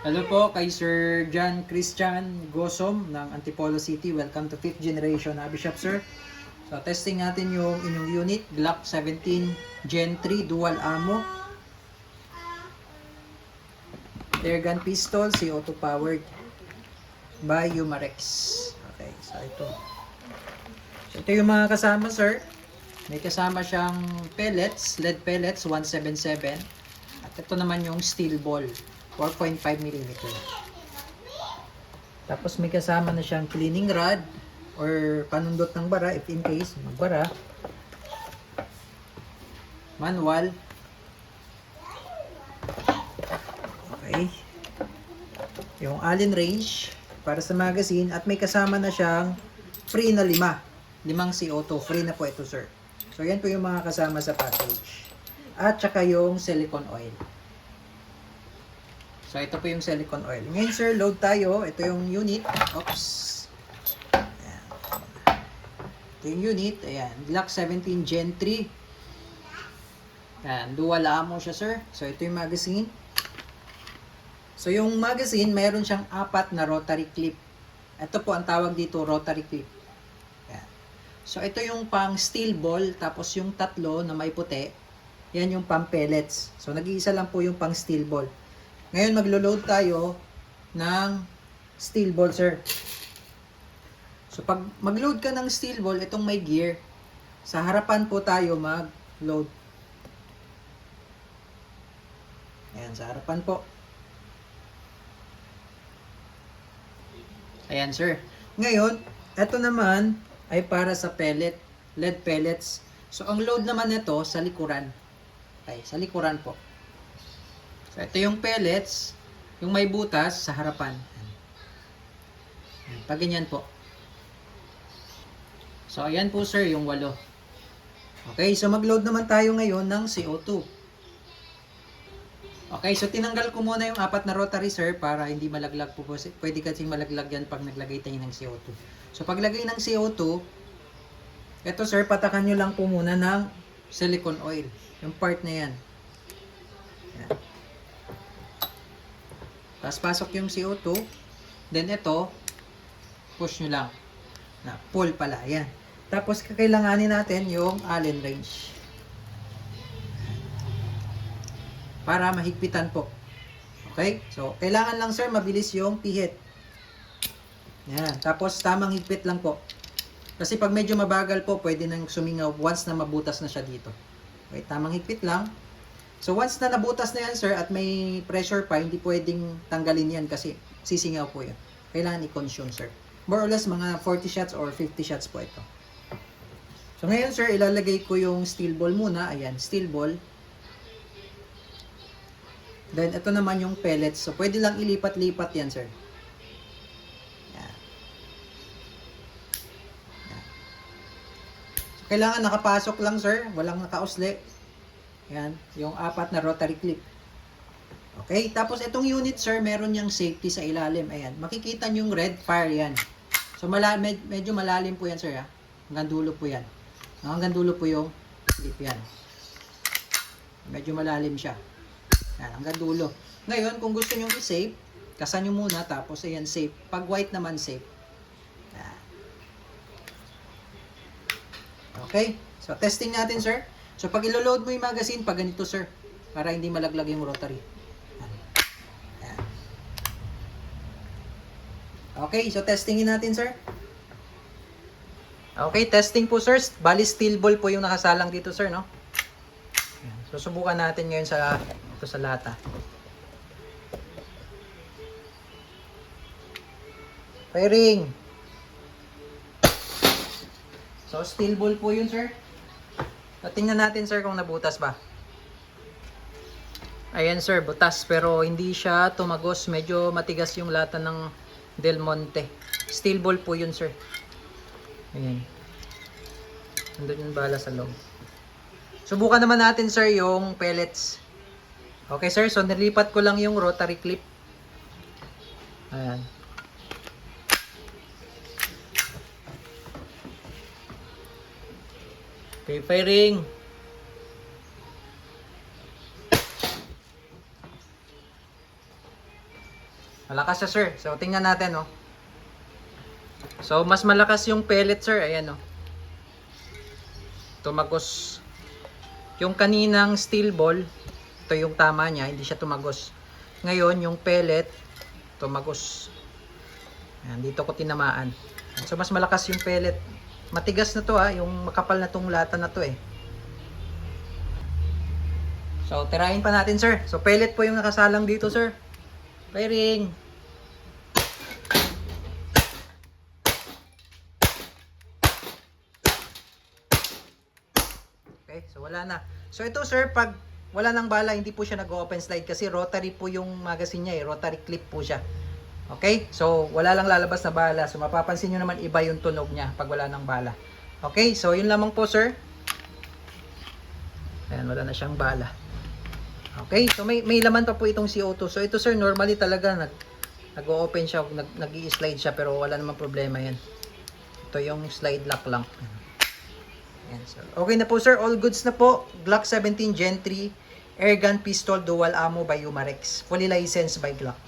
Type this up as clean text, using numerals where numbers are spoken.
Hello po kay Sir John Christian Gosom ng Antipolo City. Welcome to 5th generation Hobby Shop, sir. So, testing natin yung inyong unit, Glock 17 Gen 3 Dual Ammo. Air gun pistol, CO2 powered by Umarex. Okay, so ito. So, ito yung mga kasama, sir. May kasama siyang pellets, lead pellets, 177. At ito naman yung steel ball, 4.5 mm. Tapos may kasama na siyang cleaning rod or panundot ng bara if in case magbara. Manual. Okay. Yung Allen range para sa magazine at may kasama na siyang free na 5 CO2. Free na po ito, sir. So yan po yung mga kasama sa package. At saka yung silicone oil. So, ito po yung silicone oil. Ngayon, sir, load tayo. Ito yung unit. Oops. Ayan. Ito yung unit. Ayan. Glock 17 Gen 3. Ayan. Dual ammo siya, sir. So, ito yung magazine. So, yung magazine, mayroon siyang 4 na rotary clip. Ito po ang tawag dito, rotary clip. Ayan. So, ito yung pang steel ball. Tapos, yung 3 na may puti. Yan yung pang pellets. So, nag-iisa lang po yung pang steel ball. Ngayon, maglo-load tayo ng steel ball, sir. So, pag mag-load ka ng steel ball, itong may gear, sa harapan po tayo mag-load. Ayan, sa harapan po. Ayan, sir. Ngayon, ito naman ay para sa pellet, lead pellets. So, ang load naman nito sa likuran. Okay, sa likuran po. So, ito yung pellets, yung may butas sa harapan. Pag ganyan po. So, ayan po, sir, yung 8. Okay, so mag-load naman tayo ngayon ng CO2. Okay, so tinanggal ko muna yung 4 na rotary, sir, para hindi malaglag po. Pwede kasing malaglag yan pag naglagay tayo ng CO2. So, paglagay ng CO2, ito, sir, patakan nyo lang po muna ng silicone oil. Yung part na yan. Ayan. Tapos pasok yung CO2. Then ito, push nyo lang. Na pull pala. Ayan. Tapos kakailanganin natin yung Allen wrench. Para mahigpitan po. Okay? So, kailangan lang, sir, mabilis yung pihit. Ayan. Tapos tamang higpit lang po. Kasi pag medyo mabagal po, pwede nang sumingaw once na mabutas na siya dito. Okay? Tamang higpit lang. So, once na nabutas na yan, sir, at may pressure pa, hindi pwedeng tanggalin yan kasi sisingaw po yan. Kailangan i-consume, sir. More or less, mga 40 shots or 50 shots po ito. So, ngayon, sir, ilalagay ko yung steel ball muna. Ayan, steel ball. Then, ito naman yung pellets. So, pwede lang ilipat-lipat yan, sir. Ayan. Ayan. So, kailangan nakapasok lang, sir. Walang nakausli. Ayan, yung 4 na rotary clip. Okay, tapos itong unit, sir, meron niyang safety sa ilalim. Ayan, makikita niyo yung red fire yan. So, medyo malalim po yan, sir, ha? Hanggang dulo po yan. Hanggang dulo po yung clip yan. Medyo malalim siya. Ayan, hanggang dulo. Ngayon, kung gusto niyo i-save, kasan niyo muna, tapos ayan, save. Pag white naman, save. Ayan. Okay, so testing natin, sir. So, pag ilo-load mo yung magazine, pag ganito, sir, para hindi malaglag yung rotary. Ayan. Okay, so testingin natin, sir. Okay, testing po, sir. Bali, steel ball po yung nakasalang dito, sir, no? Ayan. So, subukan natin ngayon sa lata. Firing! So, steel ball po yun, sir. So, tingnan natin, sir, kung nabutas ba. Ayan, sir, butas. Pero hindi siya tumagos. Medyo matigas yung lata ng Del Monte. Steel ball po yun, sir. Ayan. Nandun yung bala sa loob. Subukan naman natin, sir, yung pellets. Okay, sir. So, nilipat ko lang yung rotary clip. Ayan. Okay, firing. Malakas siya, sir. So, tingnan natin, oh. So, mas malakas yung pellet, sir. Ayan, oh. Tumagos. Yung kaninang steel ball, ito yung tama niya, hindi siya tumagos. Ngayon, yung pellet, tumagos. Ayan, dito ko tinamaan. So, mas malakas yung pellet. Matigas na to, yung makapal na tong lata na to, eh. So, tirahin pa natin, sir. So, pellet po yung nakasalang dito, sir. Firing. Okay, so wala na. So, ito, sir, pag wala ng bala, hindi po siya nag-open slide kasi rotary po yung magazine niya, eh. Rotary clip po siya. Okay? So, wala lang lalabas na bala. So, mapapansin nyo naman iba yung tunog niya pag wala ng bala. Okay? So, yun lamang po, sir. Ayan, wala na siyang bala. Okay? So, may laman pa po itong CO2. So, ito, sir, normally talaga nag-o-open siya, nag-i-slide siya, pero wala namang problema yan. Ito yung slide lock lang. Ayan, so, okay na po, sir. All goods na po. Glock 17 Gen 3 Airgun Pistol Dual Ammo by Umarex. Fully licensed by Glock.